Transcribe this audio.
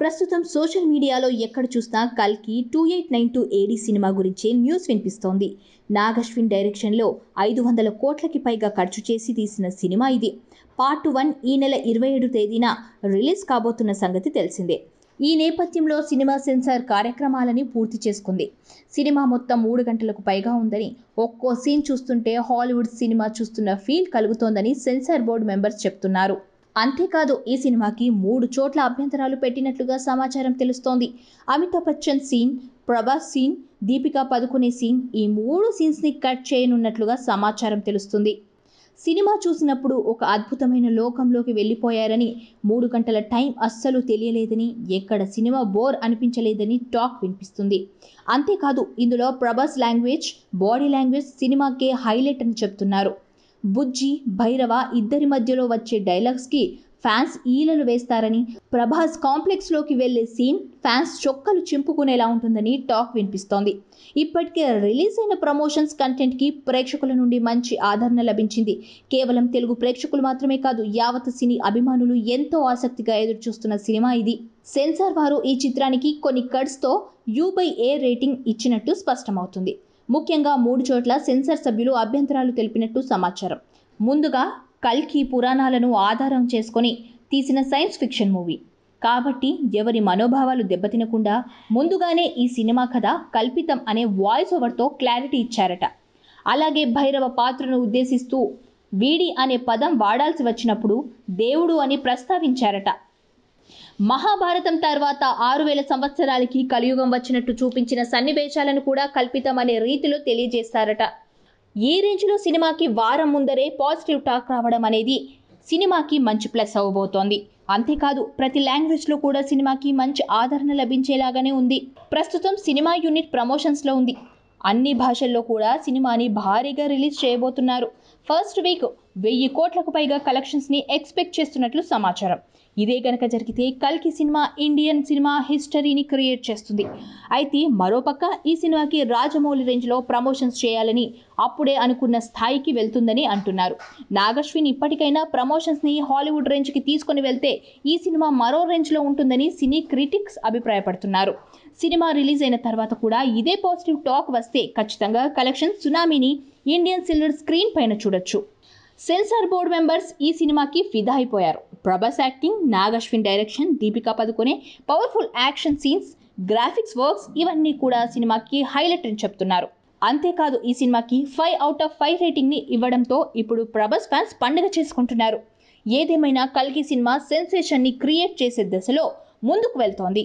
ప్రస్తుతం సోషల్ మీడియాలో ఎక్కడ చూసినా కల్కి 2892 ఏడీ సినిమా గురించి న్యూస్ వినిపిస్తోంది. నాగ్ అశ్విన్ డైరెక్షన్లో 500 కోట్లకి పైగా ఖర్చు చేసి తీసిన సినిమా ఇది. పార్ట్ 1 ఈ నెల 27 తేదీన రిలీజ్ కాబోతున్న సంగతి తెలిసిందే. ఈ నేపథ్యంలో సినిమా సెన్సార్ కార్యక్రమాలని పూర్తి చేసుకుంది. సినిమా మొత్తం 3 గంటలకు పైగా ఉందని, ఒక్కో సీన్ చూస్తుంటే హాలీవుడ్ సినిమా చూస్తున్న ఫీల్ కలుగుతోందని సెన్సార్ బోర్డు మెంబర్స్ చెప్తున్నారు. అంతేకాదు ఈ సినిమాకి 3 చోట్ల అభ్యంతరాలు పెట్టినట్లుగా సమాచారం తెలుస్తోంది. Amitabh Bachchan scene, Prabhas scene, Deepika Padukone scene ఈ 3 సీన్స్ని కట్ చేయనున్నట్లుగా సమాచారం తెలుస్తుంది. సినిమా చూసినప్పుడు ఒక అద్భుతమైన లోకంలోకి వెళ్ళిపోయారని, 3 గంటల టైం అస్సలు తెలియలేదని, ఎక్కడ సినిమా బోర్ అనిపించలేదని టాక్ వినిపిస్తుంది. అంతేకాదు ఇందులో ప్రభాస్ లాంగ్వేజ్, బాడీ లాంగ్వేజ్ సినిమాకే హైలైట్ అని చెప్తున్నారు. బుజ్జి, భైరవ ఇద్దరి మధ్యలో వచ్చే డైలాగ్స్కి ఫ్యాన్స్ ఈలలు వేస్తారని, ప్రభాస్ కాంప్లెక్స్లోకి వెళ్లే సీన్ ఫ్యాన్స్ చొక్కలు చింపుకునేలా ఉంటుందని టాక్ వినిపిస్తోంది. ఇప్పటికే రిలీజ్ అయిన ప్రమోషన్స్ కంటెంట్కి ప్రేక్షకుల నుండి మంచి ఆదరణ లభించింది. కేవలం తెలుగు ప్రేక్షకులు మాత్రమే కాదు, యావత్ సినీ అభిమానులు ఎంతో ఆసక్తిగా ఎదురుచూస్తున్న సినిమా ఇది. సెన్సార్ వారు ఈ చిత్రానికి కొన్ని కట్స్తో U/A రేటింగ్ ఇచ్చినట్టు స్పష్టమవుతుంది. ముఖ్యంగా 3 చోట్ల సెన్సార్ సభ్యులు అభ్యంతరాలు తెలిపినట్టు సమాచారం. ముందుగా కల్కి పురాణాలను ఆధారం చేసుకొని తీసిన సైన్స్ ఫిక్షన్ మూవీ కాబట్టి ఎవరి మనోభావాలు దెబ్బతినకుండా ముందుగానే ఈ సినిమా కథ కల్పితం అనే వాయిస్ ఓవర్తో క్లారిటీ ఇచ్చారట. అలాగే భైరవ పాత్రను ఉద్దేశిస్తూ వీడి అనే పదం వాడాల్సి వచ్చినప్పుడు దేవుడు అని ప్రస్తావించారట. మహాభారతం తర్వాత 6000 సంవత్సరాలకి కలియుగం వచ్చినట్టు చూపించిన సన్నివేశాలను కూడా కల్పితం అనే రీతిలో తెలియజేశారట. ఈ రేంజ్లో సినిమాకి వారం ముందరే పాజిటివ్ టాక్ రావడం అనేది సినిమాకి మంచి ప్లస్ అవ్వబోతోంది. అంతేకాదు ప్రతి లాంగ్వేజ్లో కూడా సినిమాకి మంచి ఆదరణ లభించేలాగానే ఉంది. ప్రస్తుతం సినిమా యూనిట్ ప్రమోషన్స్లో ఉంది. అన్ని భాషల్లో కూడా సినిమాని భారీగా రిలీజ్ చేయబోతున్నారు. ఫస్ట్ వీక్ 1000 కోట్లకు పైగా కలెక్షన్స్ని ఎక్స్పెక్ట్ చేస్తున్నట్లు సమాచారం. ఇదే గనక జరిగితే కల్కి సినిమా ఇండియన్ సినిమా హిస్టరీని క్రియేట్ చేస్తుంది. అయితే మరోపక్క ఈ సినిమాకి రాజమౌళి రేంజ్లో ప్రమోషన్స్ చేయాలని, అప్పుడే అనుకున్న స్థాయికి వెళ్తుందని అంటున్నారు. నాగ్ అశ్విన్ ఇప్పటికైనా ప్రమోషన్స్ని హాలీవుడ్ రేంజ్కి తీసుకొని వెళ్తే ఈ సినిమా మరో రేంజ్లో ఉంటుందని సినీ క్రిటిక్స్ అభిప్రాయపడుతున్నారు. సినిమా రిలీజ్ అయిన తర్వాత కూడా ఇదే పాజిటివ్ టాక్ వస్తే ఖచ్చితంగా కలెక్షన్ సునామీని ఇండియన్ సిల్వర్ స్క్రీన్ పైన చూడొచ్చు. సెన్సార్ బోర్డు మెంబర్స్ ఈ సినిమాకి ఫిదా అయిపోయారు. Prabhas acting, Nag Ashwin direction, Deepika Padukone powerful action scenes, graphics works ఇవన్నీ కూడా సినిమాకి హైలైట్ అని చెప్తున్నారు. అంతేకాదు ఈ సినిమాకి 5/5 రేటింగ్ని ఇవ్వడంతో ఇప్పుడు ప్రభాస్ ఫ్యాన్స్ పండుగ చేసుకుంటున్నారు. ఏదేమైనా కల్కి సినిమా సెన్సేషన్ని క్రియేట్ చేసే దశలో ముందుకు వెళ్తోంది.